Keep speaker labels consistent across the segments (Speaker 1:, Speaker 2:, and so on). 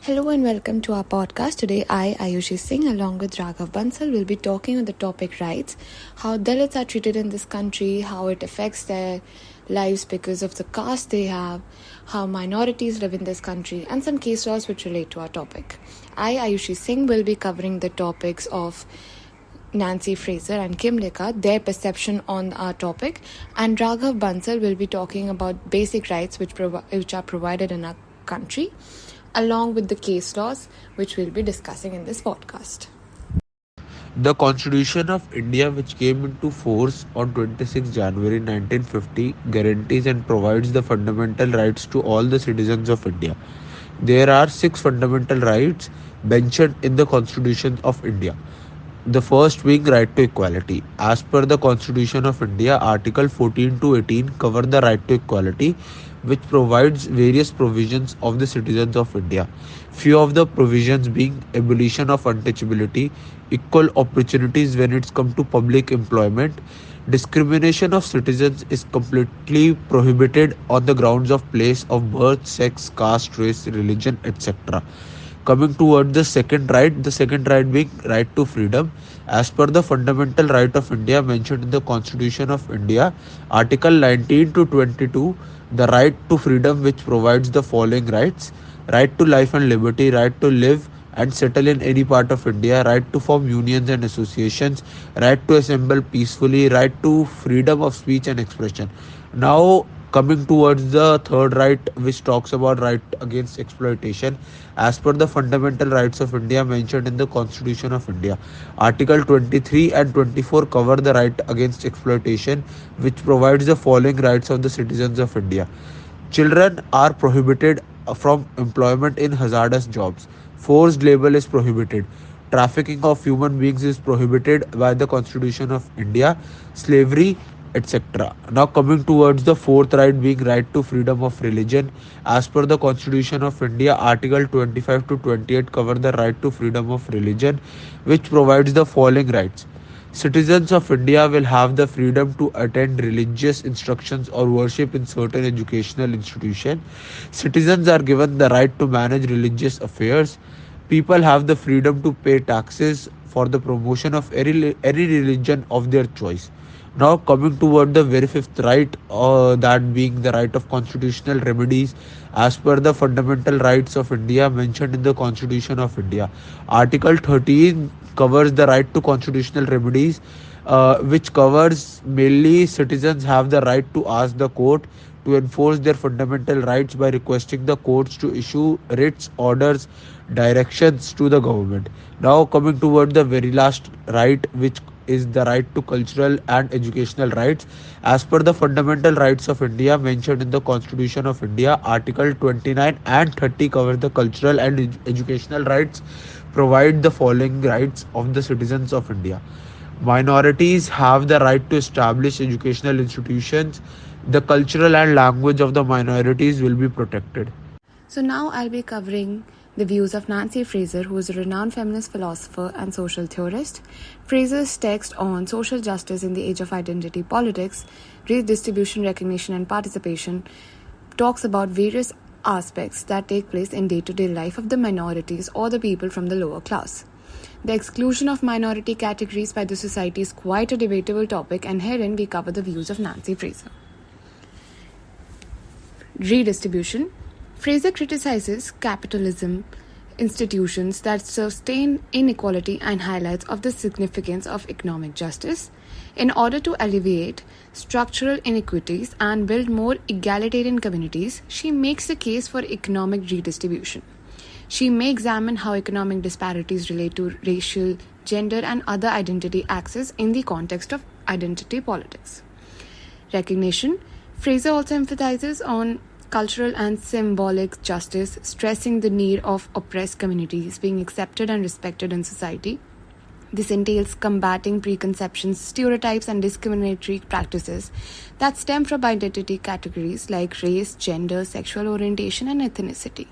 Speaker 1: Hello and welcome to our podcast. Today, I, Ayushi Singh, along with Raghav Bansal, will be talking on the topic rights, how Dalits are treated in this country, how it affects their lives because of the caste they have, how minorities live in this country, and some case laws which relate to our topic. I, Ayushi Singh, will be covering the topics of Nancy Fraser and Kim Leka, their perception on our topic, and Raghav Bansal will be talking about basic rights which are provided in our country, along with the case laws which we'll be discussing in this podcast.
Speaker 2: The Constitution of India, which came into force on 26 January 1950, guarantees and provides the fundamental rights to all the citizens of India. There are 6 fundamental rights mentioned in the Constitution of India. The first being right to equality. As per the Constitution of India, Article 14 to 18 cover the right to equality, which provides various provisions of the citizens of India. Few of the provisions being abolition of untouchability, equal opportunities when it's come to public employment, discrimination of citizens is completely prohibited on the grounds of place of birth, sex, caste, race, religion, etc. Coming toward the second right being right to freedom. As per the fundamental right of India mentioned in the Constitution of India, Article 19 to 22, the right to freedom which provides the following rights: right to life and liberty, right to live and settle in any part of India, right to form unions and associations, right to assemble peacefully, right to freedom of speech and expression. Now, coming towards the third right, which talks about right against exploitation. As per the fundamental rights of India mentioned in the Constitution of India, Article 23 and 24 cover the right against exploitation, which provides the following rights of the citizens of India. Children are prohibited from employment in hazardous jobs. Forced labor is prohibited. Trafficking of human beings is prohibited by the Constitution of India. Slavery, etc. Now, coming towards the fourth right being right to freedom of religion. As per the Constitution of India, Article 25 to 28 cover the right to freedom of religion, which provides the following rights. Citizens of India will have the freedom to attend religious instructions or worship in certain educational institutions. Citizens are given the right to manage religious affairs. People have the freedom to pay taxes for the promotion of any religion of their choice. Now, coming toward the very fifth right, that being the right of constitutional remedies. As per the fundamental rights of India mentioned in the Constitution of India, Article 13 covers the right to constitutional remedies, which covers mainly citizens have the right to ask the court to enforce their fundamental rights by requesting the courts to issue writs, orders, directions to the government. Now, coming toward the very last right, which is the right to cultural and educational rights. As per the fundamental rights of India mentioned in the Constitution of India, Article 29 and 30 cover the cultural and educational rights, provide the following rights of the citizens of India. Minorities have the right to establish educational institutions. The cultural and language of the minorities will be protected.
Speaker 1: So now I'll be covering the views of Nancy Fraser, who is a renowned feminist philosopher and social theorist. Fraser's text on social justice in the age of identity politics, race distribution, recognition, and participation talks about various aspects that take place in day-to-day life of the minorities or the people from the lower class. The exclusion of minority categories by the society is quite a debatable topic, and herein we cover the views of Nancy Fraser. Redistribution. Fraser criticizes capitalism institutions that sustain inequality and highlights of the significance of economic justice. In order to alleviate structural inequities and build more egalitarian communities, she makes a case for economic redistribution. She may examine how economic disparities relate to racial, gender, and other identity axes in the context of identity politics. Recognition. Fraser also emphasizes on cultural and symbolic justice, stressing the need of oppressed communities being accepted and respected in society. This entails combating preconceptions, stereotypes, and discriminatory practices that stem from identity categories like race, gender, sexual orientation, and ethnicity.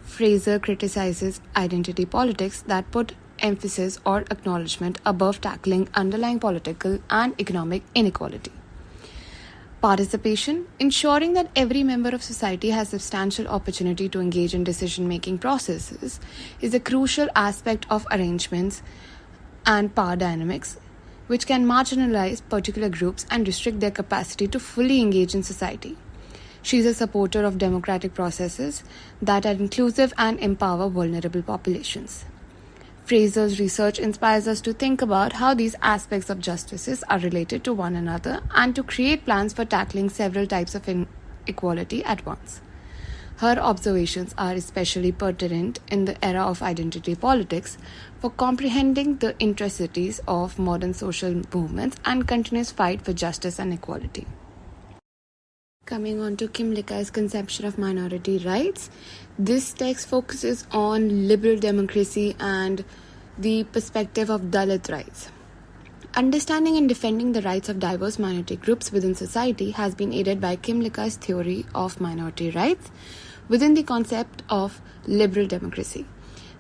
Speaker 1: Fraser criticizes identity politics that put emphasis or acknowledgement above tackling underlying political and economic inequality. Participation, ensuring that every member of society has substantial opportunity to engage in decision-making processes, is a crucial aspect of arrangements and power dynamics, which can marginalize particular groups and restrict their capacity to fully engage in society. She is a supporter of democratic processes that are inclusive and empower vulnerable populations. Fraser's research inspires us to think about how these aspects of justice are related to one another and to create plans for tackling several types of inequality at once. Her observations are especially pertinent in the era of identity politics for comprehending the intricacies of modern social movements and continuous fight for justice and equality. Coming on to Kim Likai's conception of minority rights, this text focuses on liberal democracy and the perspective of Dalit rights. Understanding and defending the rights of diverse minority groups within society has been aided by Kim Likai's theory of minority rights within the concept of liberal democracy.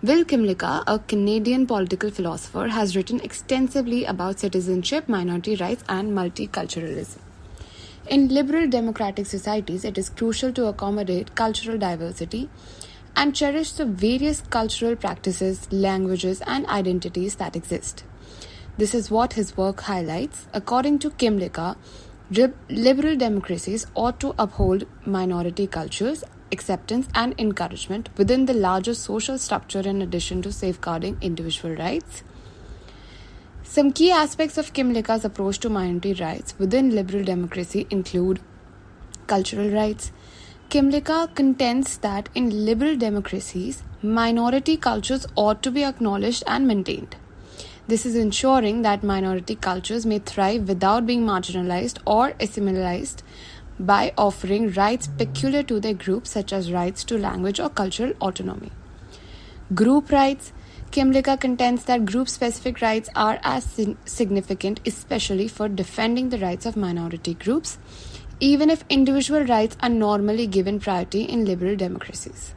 Speaker 1: Will Kimlicka, a Canadian political philosopher, has written extensively about citizenship, minority rights, and multiculturalism. In liberal democratic societies, it is crucial to accommodate cultural diversity and cherish the various cultural practices, languages, and identities that exist. This is what his work highlights. According to Kim Likka, liberal democracies ought to uphold minority cultures, acceptance, and encouragement within the larger social structure in addition to safeguarding individual rights. Some key aspects of Kim Likka's approach to minority rights within liberal democracy include cultural rights. Kim Likka contends that in liberal democracies, minority cultures ought to be acknowledged and maintained. This is ensuring that minority cultures may thrive without being marginalized or assimilated by offering rights peculiar to their group, such as rights to language or cultural autonomy. Group rights. Kim Likka contends that group-specific rights are as significant, especially for defending the rights of minority groups, even if individual rights are normally given priority in liberal democracies.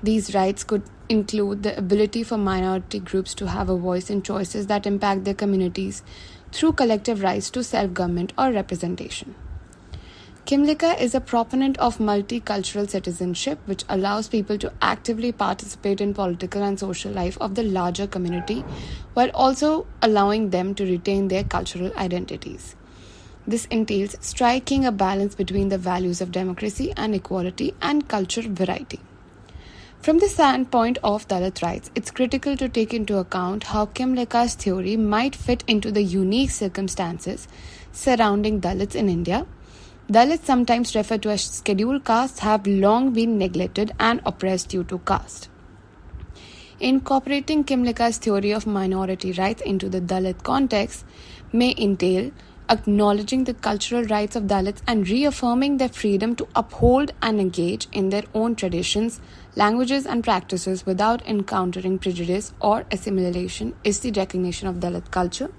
Speaker 1: These rights could include the ability for minority groups to have a voice in choices that impact their communities through collective rights to self-government or representation. Kim Likka is a proponent of multicultural citizenship, which allows people to actively participate in political and social life of the larger community while also allowing them to retain their cultural identities. This entails striking a balance between the values of democracy and equality and culture variety. From the standpoint of Dalit rights, it's critical to take into account how Kim Likka's theory might fit into the unique circumstances surrounding Dalits in India. Dalits, sometimes referred to as scheduled castes, have long been neglected and oppressed due to caste. Incorporating Kim Likka's theory of minority rights into the Dalit context may entail acknowledging the cultural rights of Dalits and reaffirming their freedom to uphold and engage in their own traditions, languages, and practices without encountering prejudice or assimilation is the recognition of Dalit culture.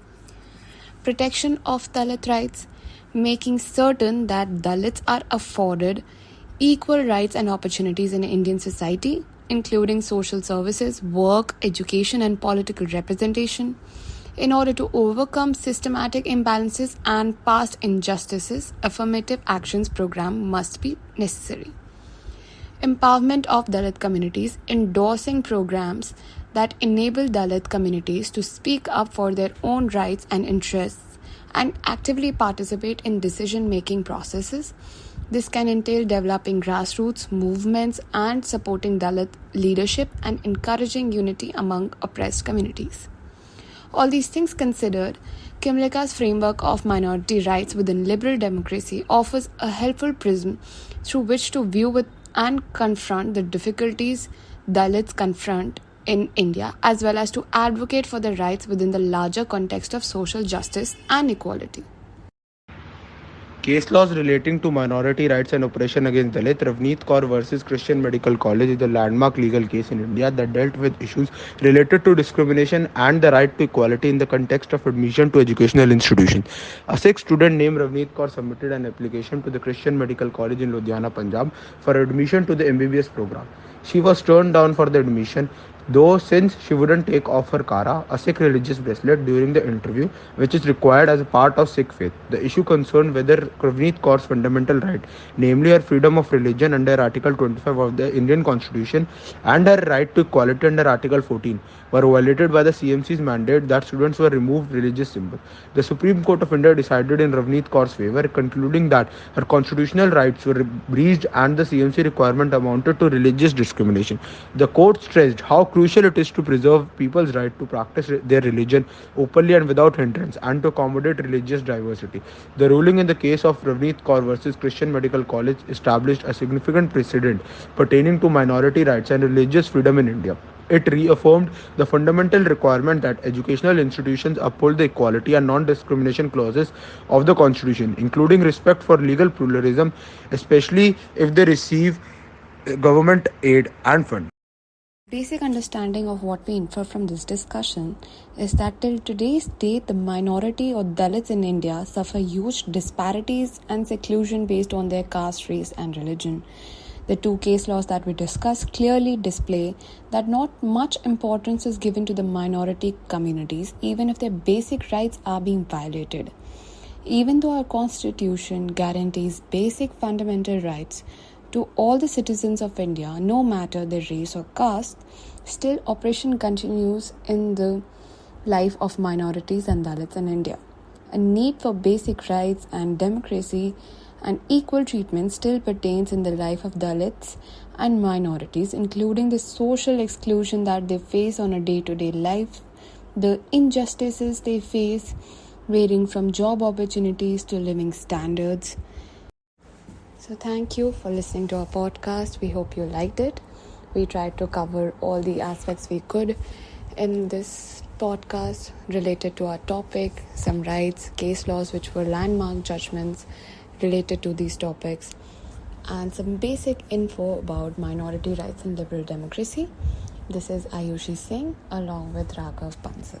Speaker 1: Protection of Dalit rights. Making certain that Dalits are afforded equal rights and opportunities in Indian society, including social services, work, education, and political representation. In order to overcome systematic imbalances and past injustices, affirmative actions program must be necessary. Empowerment of Dalit communities, endorsing programs that enable Dalit communities to speak up for their own rights and interests and actively participate in decision-making processes. This can entail developing grassroots movements and supporting Dalit leadership and encouraging unity among oppressed communities. All these things considered, Kim Likka's framework of minority rights within liberal democracy offers a helpful prism through which to view with and confront the difficulties Dalits confront in India, as well as to advocate for their rights within the larger context of social justice and equality.
Speaker 2: Case laws relating to minority rights and oppression against Dalit, Ravneet Kaur versus Christian Medical College is a landmark legal case in India that dealt with issues related to discrimination and the right to equality in the context of admission to educational institutions. A Sikh student named Ravneet Kaur submitted an application to the Christian Medical College in Ludhiana, Punjab for admission to the MBBS program.
Speaker 3: She was turned down for the admission, though, since she wouldn't take off her kara, a Sikh religious bracelet, during the interview, which is required as a part of Sikh faith. The issue concerned whether Pravneet Kaur's fundamental right, namely her freedom of religion under Article 25 of the Indian Constitution and her right to equality under Article 14, were violated by the CMC's mandate that students were removed religious symbols. The Supreme Court of India decided in Ravneet Kaur's favor, concluding that her constitutional rights were breached and the CMC requirement amounted to religious discrimination. The court stressed how crucial it is to preserve people's right to practice their religion openly and without hindrance and to accommodate religious diversity. The ruling in the case of Ravneet Kaur versus Christian Medical College established a significant precedent pertaining to minority rights and religious freedom in India. It reaffirmed the fundamental requirement that educational institutions uphold the equality and non-discrimination clauses of the Constitution, including respect for legal pluralism, especially if they receive government aid and funds.
Speaker 1: Basic understanding of what we infer from this discussion is that till today's date, the minority or Dalits in India suffer huge disparities and seclusion based on their caste, race, and religion. The two case laws that we discussed clearly display that not much importance is given to the minority communities, even if their basic rights are being violated. Even though our constitution guarantees basic fundamental rights to all the citizens of India, no matter their race or caste, still oppression continues in the life of minorities and Dalits in India. A need for basic rights and democracy and equal treatment still pertains in the life of Dalits and minorities, including the social exclusion that they face on a day-to-day life, the injustices they face, varying from job opportunities to living standards. So thank you for listening to our podcast. We hope you liked it. We tried to cover all the aspects we could in this podcast related to our topic, some rights, case laws which were landmark judgments related to these topics, and some basic info about minority rights and liberal democracy. This is Ayushi Singh along with Raghav Bansal.